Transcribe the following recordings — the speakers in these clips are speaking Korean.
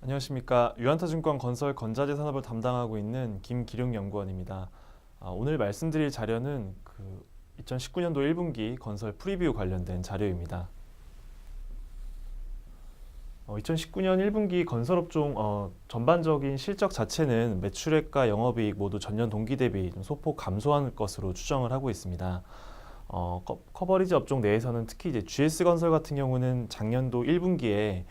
안녕하십니까. 유한타증권 건설 건자재 산업을 담당하고 있는 김기룡 연구원입니다. 오늘 말씀드릴 자료는 2019년도 1분기 건설 프리뷰 관련된 자료입니다. 2019년 1분기 건설업종 전반적인 실적 자체는 매출액과 영업이익 모두 전년 동기 대비 좀 소폭 감소한 것으로 추정을 하고 있습니다. 커버리지 업종 내에서는 특히 이제 GS건설 같은 경우는 작년도 1분기에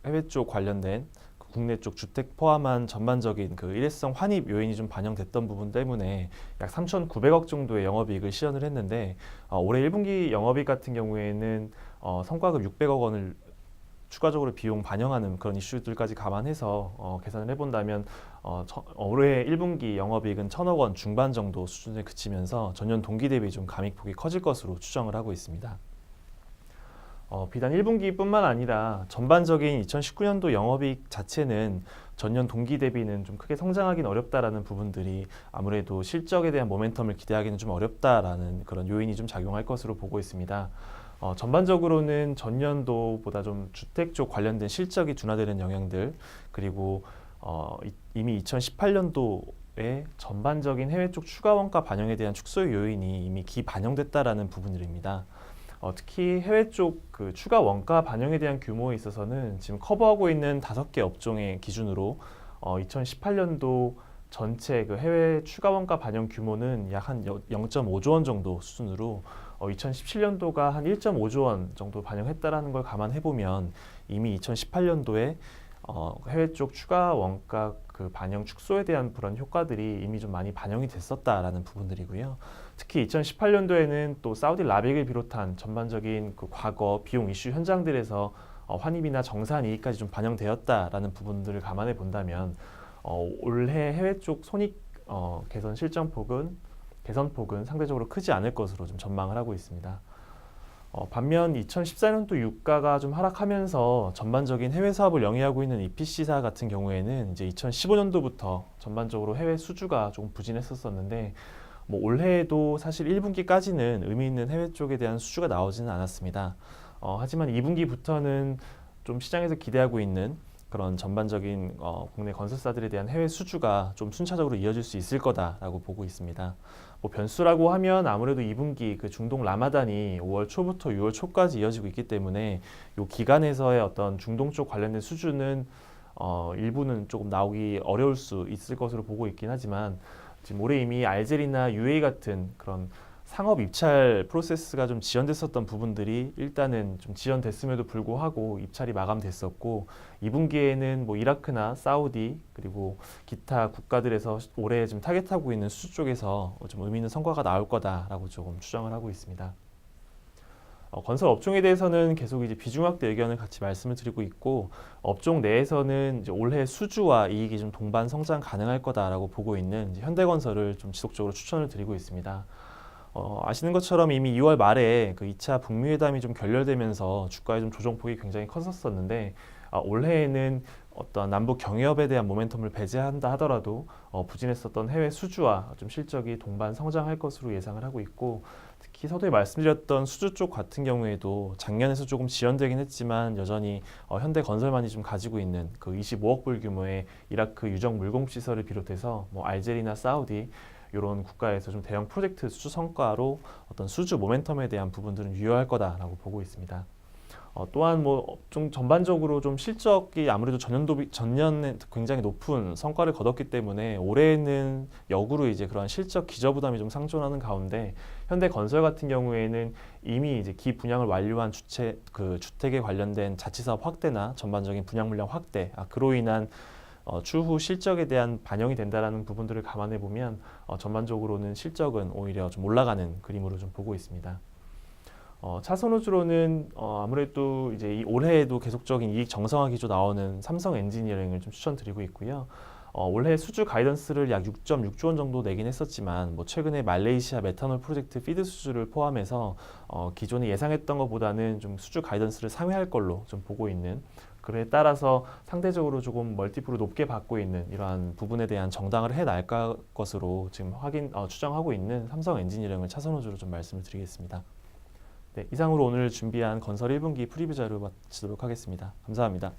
해외 쪽 관련된 국내 쪽 주택 포함한 전반적인 일회성 환입 요인이 좀 반영됐던 부분 때문에 약 3,900억 정도의 영업이익을 시현을 했는데 올해 1분기 영업이익 같은 경우에는 성과급 600억 원을 추가적으로 비용 반영하는 그런 이슈들까지 감안해서 계산을 해본다면 올해 1분기 영업이익은 1,000억 원 중반 정도 수준에 그치면서 전년 동기 대비 좀 감익폭이 커질 것으로 추정을 하고 있습니다. 비단 1분기뿐만 아니라 전반적인 2019년도 영업이익 자체는 전년 동기 대비는 좀 크게 성장하기는 어렵다라는 부분들이 아무래도 실적에 대한 모멘텀을 기대하기는 좀 어렵다라는 그런 요인이 좀 작용할 것으로 보고 있습니다. 전반적으로는 전년도보다 좀 주택 쪽 관련된 실적이 둔화되는 영향들, 그리고 이미 2018년도에 전반적인 해외 쪽 추가 원가 반영에 대한 축소 요인이 이미 기반영됐다라는 부분들입니다. 특히 해외 쪽 추가 원가 반영에 대한 규모에 있어서는 지금 커버하고 있는 5개 업종의 기준으로 2018년도 전체 해외 추가 원가 반영 규모는 약 한 0.5조 원 정도 수준으로 2017년도가 한 1.5조 원 정도 반영했다라는 걸 감안해 보면 이미 2018년도에 해외 쪽 추가 원가 반영 축소에 대한 그런 효과들이 이미 좀 많이 반영이 됐었다라는 부분들이고요. 특히 2018년도에는 또 사우디 라벡을 비롯한 전반적인 과거 비용 이슈 현장들에서 환입이나 정산 이익까지 좀 반영되었다라는 부분들을 감안해 본다면 올해 해외 쪽 손익 개선폭은 상대적으로 크지 않을 것으로 좀 전망을 하고 있습니다. 반면 2014년도 유가가 좀 하락하면서 전반적인 해외 사업을 영위하고 있는 EPC사 같은 경우에는 이제 2015년도부터 전반적으로 해외 수주가 조금 부진했었는데 올해에도 사실 1분기까지는 의미 있는 해외 쪽에 대한 수주가 나오지는 않았습니다. 하지만 2분기부터는 좀 시장에서 기대하고 있는 그런 전반적인 국내 건설사들에 대한 해외 수주가 좀 순차적으로 이어질 수 있을 거다라고 보고 있습니다. 변수라고 하면 아무래도 2분기 중동 라마단이 5월 초부터 6월 초까지 이어지고 있기 때문에 이 기간에서의 어떤 중동 쪽 관련된 수주는 일부는 조금 나오기 어려울 수 있을 것으로 보고 있긴 하지만 지금 올해 이미 알제리나 UAE 같은 그런 상업 입찰 프로세스가 좀 지연됐었던 부분들이 일단은 좀 지연됐음에도 불구하고 입찰이 마감됐었고 2분기에는 이라크나 사우디 그리고 기타 국가들에서 올해 좀 타겟하고 있는 수주 쪽에서 좀 의미 있는 성과가 나올 거다라고 조금 추정을 하고 있습니다. 건설 업종에 대해서는 계속 이제 비중확대 의견을 같이 말씀을 드리고 있고 업종 내에서는 이제 올해 수주와 이익이 좀 동반 성장 가능할 거다라고 보고 있는 이제 현대건설을 좀 지속적으로 추천을 드리고 있습니다. 아시는 것처럼 이미 2월 말에 2차 북미 회담이 좀 결렬되면서 주가의 좀 조정폭이 굉장히 컸었는데 올해에는 어떤 남북 경협에 대한 모멘텀을 배제한다 하더라도 부진했었던 해외 수주와 좀 실적이 동반 성장할 것으로 예상을 하고 있고 특히 서두에 말씀드렸던 수주 쪽 같은 경우에도 작년에서 조금 지연되긴 했지만 여전히 현대건설만이 좀 가지고 있는 25억 불 규모의 이라크 유적 물공 시설을 비롯해서 알제리나 사우디 이런 국가에서 좀 대형 프로젝트 수주 성과로 어떤 수주 모멘텀에 대한 부분들은 유효할 거다라고 보고 있습니다. 또한 좀 전반적으로 좀 실적이 아무래도 전년에 굉장히 높은 성과를 거뒀기 때문에 올해는 역으로 이제 그런 실적 기저 부담이 좀 상존하는 가운데 현대건설 같은 경우에는 이미 이제 기분양을 완료한 주택에 관련된 자치사업 확대나 전반적인 분양 물량 확대, 그로 인한 추후 실적에 대한 반영이 된다라는 부분들을 감안해 보면 전반적으로는 실적은 오히려 좀 올라가는 그림으로 좀 보고 있습니다. 차선호주로는 아무래도 이제 올해에도 계속적인 이익 정상화 기조 나오는 삼성 엔지니어링을 좀 추천드리고 있고요. 올해 수주 가이던스를 약 6.6조 원 정도 내긴 했었지만 최근에 말레이시아 메탄올 프로젝트 피드 수주를 포함해서 기존에 예상했던 것보다는 좀 수주 가이던스를 상회할 걸로 좀 보고 있는 그에 따라서 상대적으로 조금 멀티플을 높게 받고 있는 이러한 부분에 대한 정당을 해날 것으로 지금 추정하고 있는 삼성 엔지니어링을 차선호주로 좀 말씀을 드리겠습니다. 네, 이상으로 오늘 준비한 건설 1분기 프리뷰 자료 마치도록 하겠습니다. 감사합니다.